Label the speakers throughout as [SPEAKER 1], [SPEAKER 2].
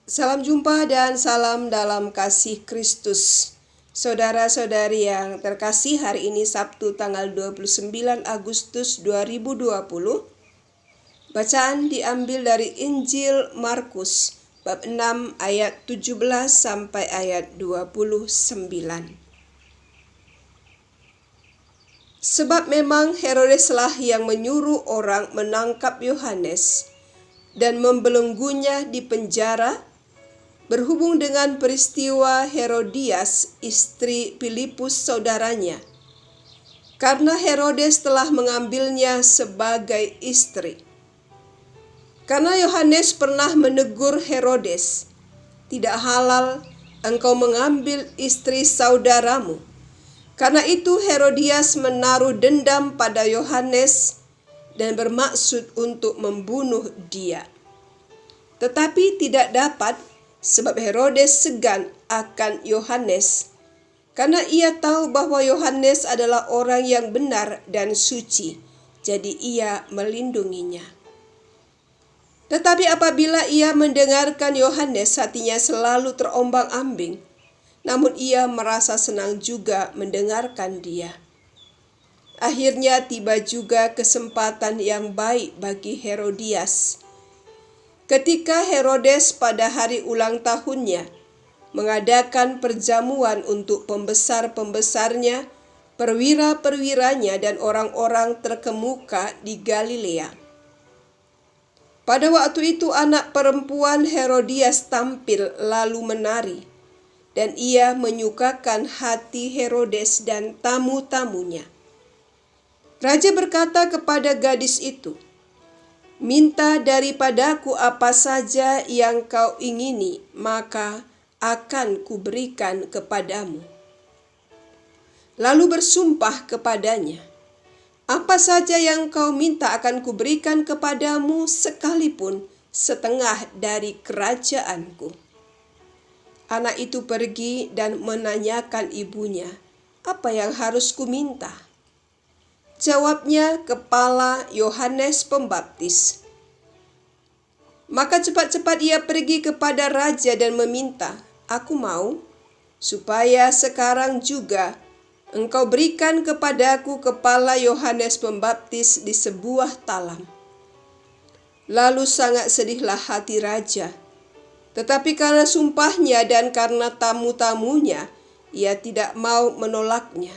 [SPEAKER 1] Salam jumpa dan salam dalam kasih Kristus. Saudara-saudari yang terkasih, hari ini Sabtu tanggal 29 Agustus 2020. Bacaan diambil dari Injil Markus bab 6 ayat 17 sampai ayat 29. Sebab memang Herodeslah yang menyuruh orang menangkap Yohanes dan membelenggunya di penjara berhubung dengan peristiwa Herodias, istri Filipus saudaranya, karena Herodes telah mengambilnya sebagai istri. Karena Yohanes pernah menegur Herodes, "Tidak halal engkau mengambil istri saudaramu." Karena itu Herodias menaruh dendam pada Yohanes dan bermaksud untuk membunuh dia. Tetapi tidak dapat, sebab Herodes segan akan Yohanes, karena ia tahu bahwa Yohanes adalah orang yang benar dan suci, jadi ia melindunginya. Tetapi apabila ia mendengarkan Yohanes, hatinya selalu terombang-ambing, namun ia merasa senang juga mendengarkan dia. Akhirnya tiba juga kesempatan yang baik bagi Herodias. Ketika Herodes pada hari ulang tahunnya mengadakan perjamuan untuk pembesar-pembesarnya, perwira-perwiranya, dan orang-orang terkemuka di Galilea. Pada waktu itu anak perempuan Herodias tampil lalu menari, dan ia menyukakan hati Herodes dan tamu-tamunya. Raja berkata kepada gadis itu, "Minta daripadaku apa saja yang kau ingini, maka akan kuberikan kepadamu." Lalu bersumpah kepadanya, "Apa saja yang kau minta akan kuberikan kepadamu, sekalipun setengah dari kerajaanku." Anak itu pergi dan menanyakan ibunya, "Apa yang harus kuminta?" Jawabnya, "Kepala Yohanes Pembaptis." Maka cepat-cepat ia pergi kepada raja dan meminta, "Aku mau supaya sekarang juga engkau berikan kepadaku kepala Yohanes Pembaptis di sebuah talam." Lalu sangat sedihlah hati raja, tetapi karena sumpahnya dan karena tamu-tamunya, ia tidak mau menolaknya.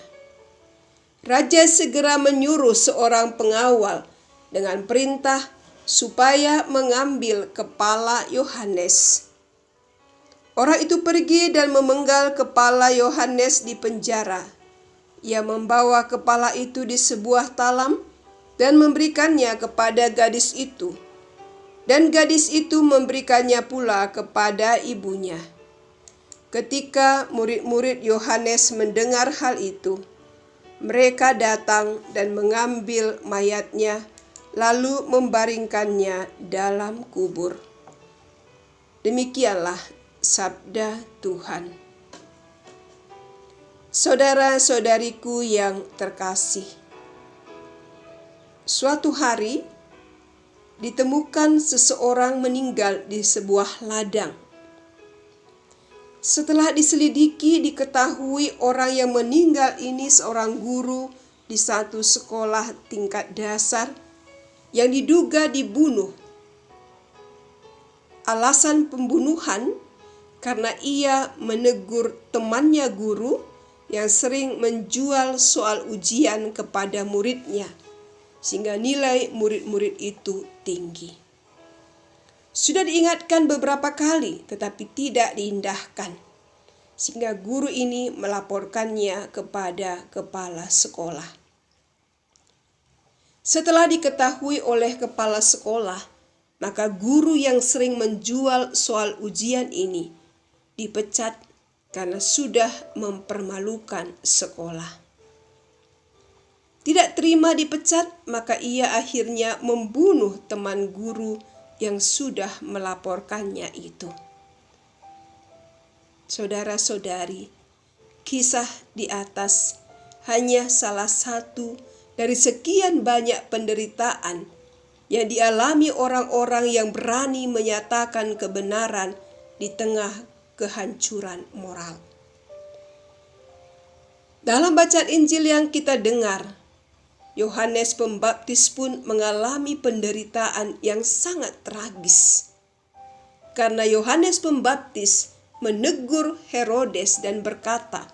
[SPEAKER 1] Raja segera menyuruh seorang pengawal dengan perintah supaya mengambil kepala Yohanes. Orang itu pergi dan memenggal kepala Yohanes di penjara. Ia membawa kepala itu di sebuah talam dan memberikannya kepada gadis itu. Dan gadis itu memberikannya pula kepada ibunya. Ketika murid-murid Yohanes mendengar hal itu, mereka datang dan mengambil mayatnya, lalu membaringkannya dalam kubur. Demikianlah sabda Tuhan. Saudara-saudariku yang terkasih, suatu hari ditemukan seseorang meninggal di sebuah ladang. Setelah diselidiki, diketahui orang yang meninggal ini seorang guru di satu sekolah tingkat dasar yang diduga dibunuh. Alasan pembunuhan karena ia menegur temannya guru yang sering menjual soal ujian kepada muridnya, sehingga nilai murid-murid itu tinggi. Sudah diingatkan beberapa kali, tetapi tidak diindahkan, sehingga guru ini melaporkannya kepada kepala sekolah. Setelah diketahui oleh kepala sekolah, maka guru yang sering menjual soal ujian ini dipecat karena sudah mempermalukan sekolah. Tidak terima dipecat, maka ia akhirnya membunuh teman guru yang sudah melaporkannya itu. Saudara-saudari, kisah di atas hanya salah satu dari sekian banyak penderitaan yang dialami orang-orang yang berani menyatakan kebenaran di tengah kehancuran moral. Dalam bacaan Injil yang kita dengar, Yohanes Pembaptis pun mengalami penderitaan yang sangat tragis. Karena Yohanes Pembaptis menegur Herodes dan berkata,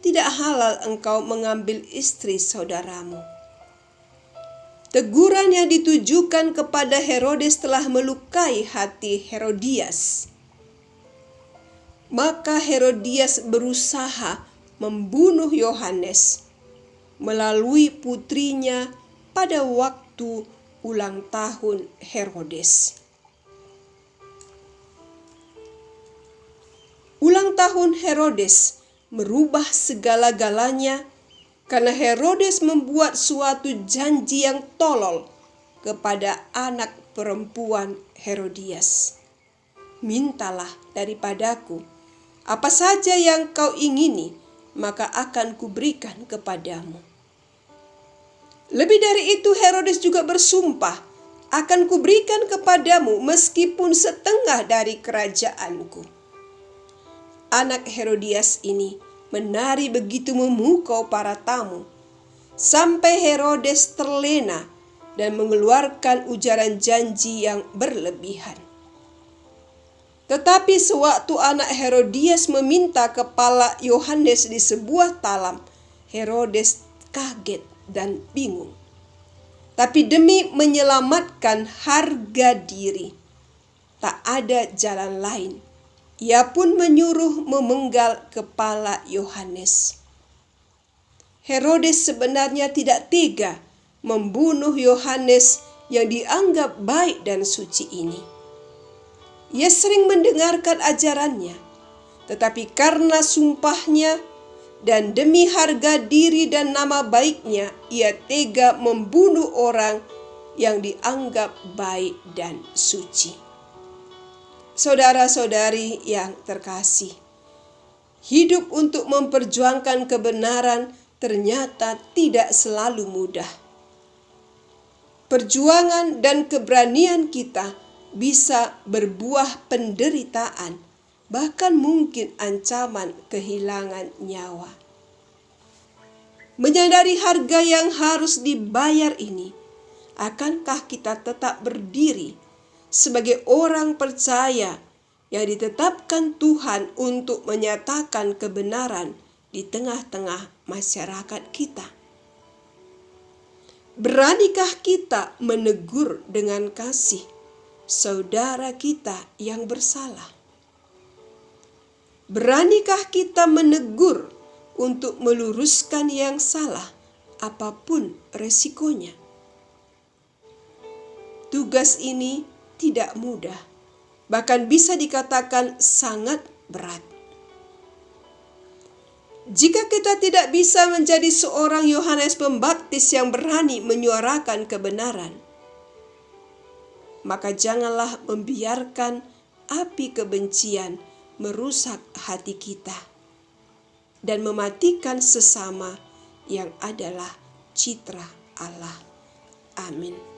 [SPEAKER 1] "Tidak halal engkau mengambil istri saudaramu." Teguran yang ditujukan kepada Herodes telah melukai hati Herodias. Maka Herodias berusaha membunuh Yohanes melalui putrinya pada waktu ulang tahun Herodes. Ulang tahun Herodes merubah segala-galanya karena Herodes membuat suatu janji yang tolol kepada anak perempuan Herodias. "Mintalah daripadaku apa saja yang kau ingini, maka akan kuberikan kepadamu." Lebih dari itu, Herodes juga bersumpah, "Akan kuberikan kepadamu meskipun setengah dari kerajaanku." Anak Herodias ini menari begitu memukau para tamu, sampai Herodes terlena dan mengeluarkan ujaran janji yang berlebihan. Tetapi sewaktu anak Herodias meminta kepala Yohanes di sebuah talam, Herodes kaget dan bingung. Tapi demi menyelamatkan harga diri, tak ada jalan lain. Ia pun menyuruh memenggal kepala Yohanes. Herodes sebenarnya tidak tega membunuh Yohanes yang dianggap baik dan suci ini. Ia sering mendengarkan ajarannya, tetapi karena sumpahnya dan demi harga diri dan nama baiknya, ia tega membunuh orang yang dianggap baik dan suci. Saudara-saudari yang terkasih, hidup untuk memperjuangkan kebenaran ternyata tidak selalu mudah. Perjuangan dan keberanian kita bisa berbuah penderitaan, bahkan mungkin ancaman kehilangan nyawa. Menyadari harga yang harus dibayar ini, akankah kita tetap berdiri sebagai orang percaya yang ditetapkan Tuhan untuk menyatakan kebenaran di tengah-tengah masyarakat kita? Beranikah kita menegur dengan kasih saudara kita yang bersalah? Beranikah kita menegur untuk meluruskan yang salah, apapun resikonya? Tugas ini tidak mudah, bahkan bisa dikatakan sangat berat. Jika kita tidak bisa menjadi seorang Yohanes Pembaptis yang berani menyuarakan kebenaran, maka janganlah membiarkan api kebencian merusak hati kita dan mematikan sesama yang adalah citra Allah. Amin.